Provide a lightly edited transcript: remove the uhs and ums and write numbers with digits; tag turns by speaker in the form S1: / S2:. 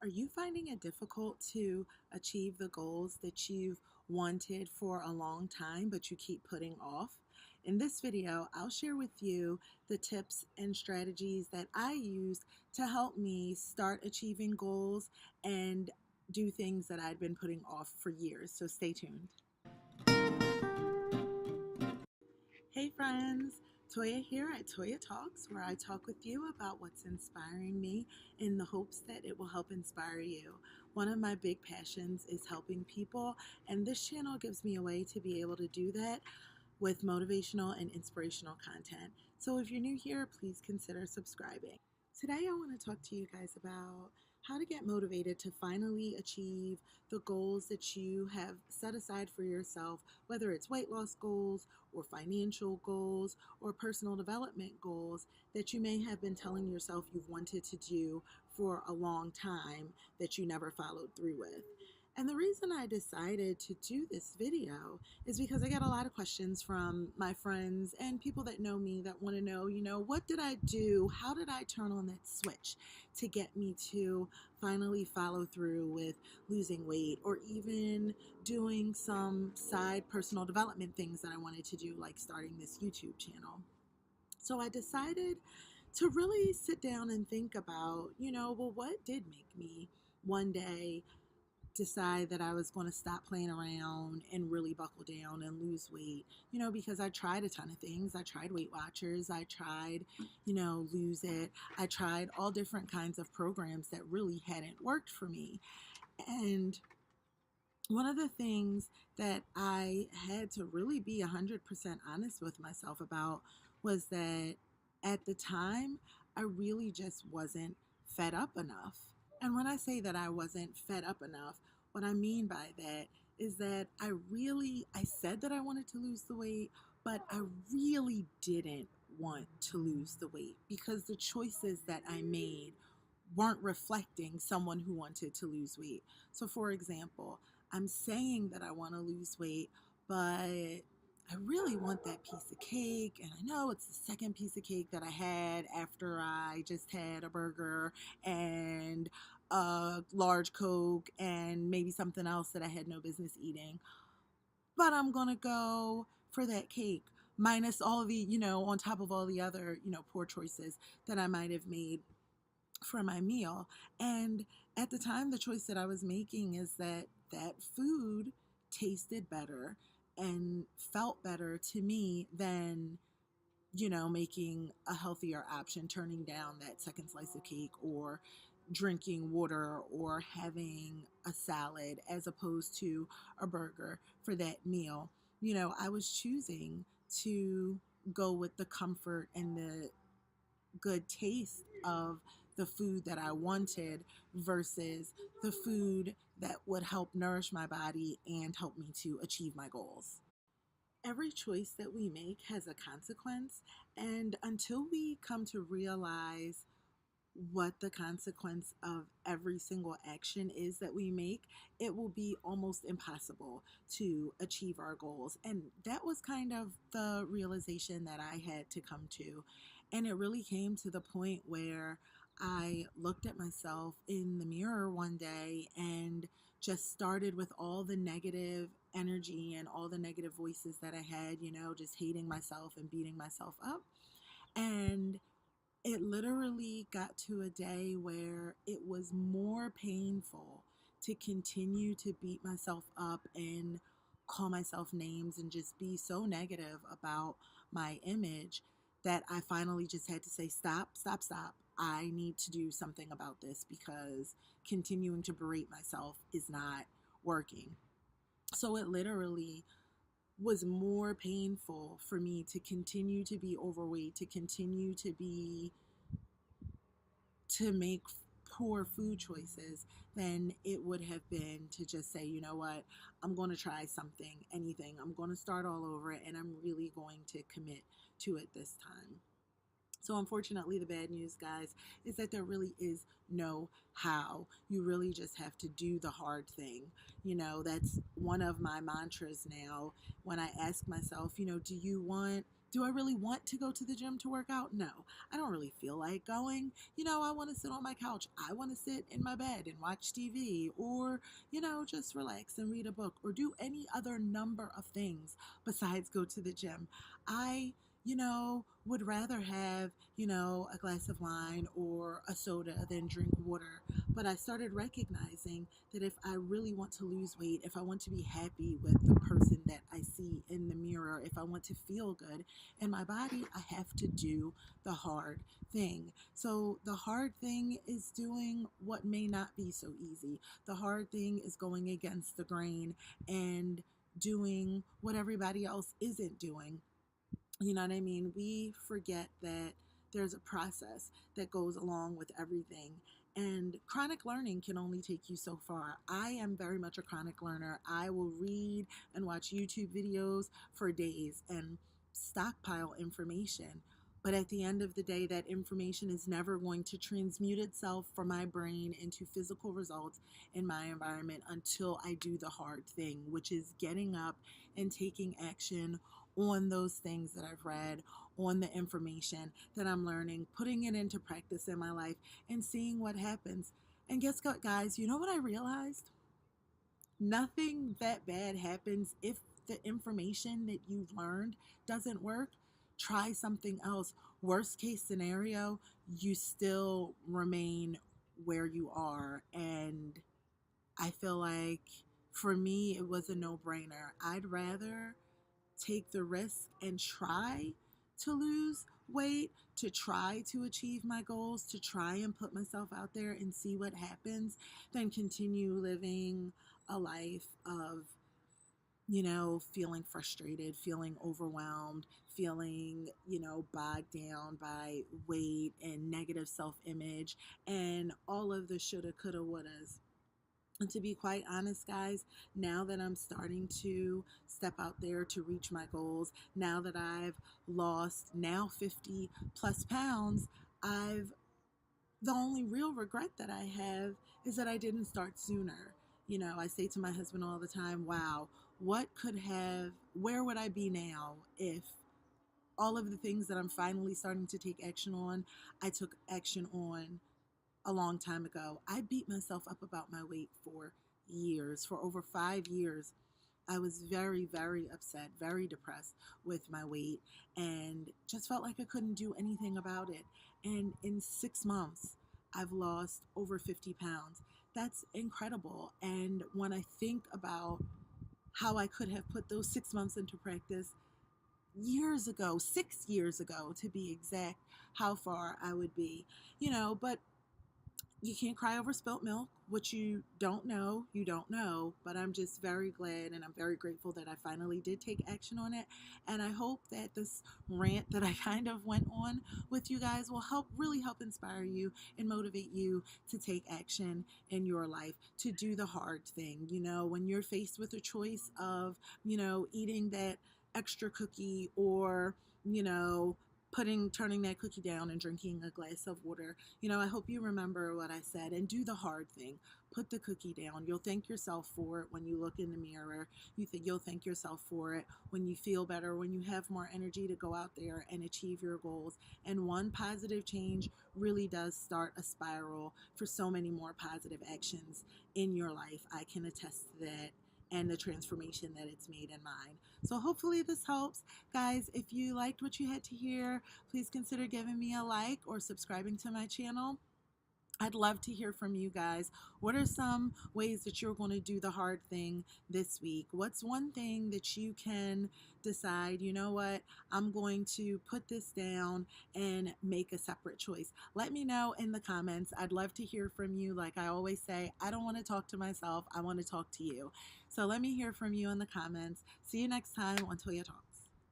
S1: Are you finding it difficult to achieve the goals that you've wanted for a long time, but you keep putting off? In this video, I'll share with you the tips and strategies that I use to help me start achieving goals and do things that I'd been putting off for years. So stay tuned. Hey friends, Toya here at Toya Talks, where I talk with you about what's inspiring me in the hopes that it will help inspire you. One of my big passions is helping people, and this channel gives me a way to be able to do that with motivational and inspirational content. So if you're new here, please consider subscribing. Today I want to talk to you guys about how to get motivated to finally achieve the goals that you have set aside for yourself, whether it's weight loss goals or financial goals or personal development goals that you may have been telling yourself you've wanted to do for a long time that you never followed through with. And the reason I decided to do this video is because I get a lot of questions from my friends and people that know me that want to know, what did I do? How did I turn on that switch to get me to finally follow through with losing weight or even doing some side personal development things that I wanted to do, like starting this YouTube channel? So I decided to really sit down and think about, what did make me one day decide that I was going to stop playing around and really buckle down and lose weight, because I tried a ton of things. I tried Weight Watchers, I tried, Lose It, I tried all different kinds of programs that really hadn't worked for me. And one of the things that I had to really be 100% honest with myself about was that at the time, I really just wasn't fed up enough. And when I say that I wasn't fed up enough, what I mean by that is that I said that I wanted to lose the weight, but I really didn't want to lose the weight because the choices that I made weren't reflecting someone who wanted to lose weight. So, for example, I'm saying that I want to lose weight, but I really want that piece of cake. And I know it's the second piece of cake that I had after I just had a burger and a large Coke and maybe something else that I had no business eating. But I'm going to go for that cake, minus all the, on top of all the other, poor choices that I might have made for my meal. And at the time, the choice that I was making is that that food tasted better and felt better to me than, making a healthier option, turning down that second slice of cake or drinking water or having a salad as opposed to a burger for that meal. I was choosing to go with the comfort and the good taste of the food that I wanted versus the food that would help nourish my body and help me to achieve my goals. Every choice that we make has a consequence, and until we come to realize what the consequence of every single action is that we make, it will be almost impossible to achieve our goals. And that was kind of the realization that I had to come to. And it really came to the point where I looked at myself in the mirror one day and just started with all the negative energy and all the negative voices that I had, just hating myself and beating myself up. And it literally got to a day where it was more painful to continue to beat myself up and call myself names and just be so negative about my image that I finally just had to say, stop, stop, stop. I need to do something about this because continuing to berate myself is not working. So it literally was more painful for me to continue to be overweight, to continue to make poor food choices than it would have been to just say, you know what, I'm going to try something, anything. I'm going to start all over and I'm really going to commit to it this time. So unfortunately, the bad news, guys, is that there really is no how. You really just have to do the hard thing. That's one of my mantras now when I ask myself, do you want Do I really want to go to the gym to work out? No, I don't really feel like going. I want to sit on my couch. I want to sit in my bed and watch TV, or, just relax and read a book or do any other number of things besides go to the gym. I, would rather have, a glass of wine or a soda than drink water. But I started recognizing that if I really want to lose weight, if I want to be happy with the person that I see in the mirror, if I want to feel good in my body, I have to do the hard thing. So the hard thing is doing what may not be so easy. The hard thing is going against the grain and doing what everybody else isn't doing. You know what I mean? We forget that there's a process that goes along with everything. And chronic learning can only take you so far. I am very much a chronic learner. I will read and watch YouTube videos for days and stockpile information. But at the end of the day, that information is never going to transmute itself from my brain into physical results in my environment until I do the hard thing, which is getting up and taking action on those things that I've read, on the information that I'm learning, putting it into practice in my life, and seeing what happens. And guess what, guys? You know what I realized? Nothing that bad happens if the information that you've learned doesn't work. Try something else. Worst case scenario, you still remain where you are. And I feel like for me, it was a no brainer. I'd rather take the risk and try to lose weight, to try to achieve my goals, to try and put myself out there and see what happens, than continue living a life of, feeling frustrated, feeling overwhelmed, feeling, bogged down by weight and negative self image and all of the shoulda, coulda, wouldas. And to be quite honest, guys, now that I'm starting to step out there to reach my goals, now that I've lost now 50 plus pounds, the only real regret that I have is that I didn't start sooner. I say to my husband all the time, wow, where would I be now if all of the things that I'm finally starting to take action on, I took action on a long time ago. I beat myself up about my weight for years, for over 5 years. I was very, very upset, very depressed with my weight, and just felt like I couldn't do anything about it. And in 6 months, I've lost over 50 pounds. That's incredible. And when I think about how I could have put those 6 months into practice years ago, 6 years ago to be exact, how far I would be, but you can't cry over spilt milk. What you don't know, you don't know. But I'm just very glad and I'm very grateful that I finally did take action on it. And I hope that this rant that I kind of went on with you guys will really help inspire you and motivate you to take action in your life, to do the hard thing. When you're faced with a choice of, eating that extra cookie or, turning that cookie down and drinking a glass of water. I hope you remember what I said and do the hard thing. Put the cookie down. You'll thank yourself for it when you look in the mirror. You'll thank yourself for it when you feel better, when you have more energy to go out there and achieve your goals. And one positive change really does start a spiral for so many more positive actions in your life. I can attest to that and the transformation that it's made in mine. So hopefully this helps. Guys, if you liked what you had to hear, please consider giving me a like or subscribing to my channel. I'd love to hear from you guys. What are some ways that you're going to do the hard thing this week? What's one thing that you can decide, you know what, I'm going to put this down and make a separate choice? Let me know in the comments. I'd love to hear from you. Like I always say, I don't want to talk to myself. I want to talk to you. So let me hear from you in the comments. See you next time on Toya Talk.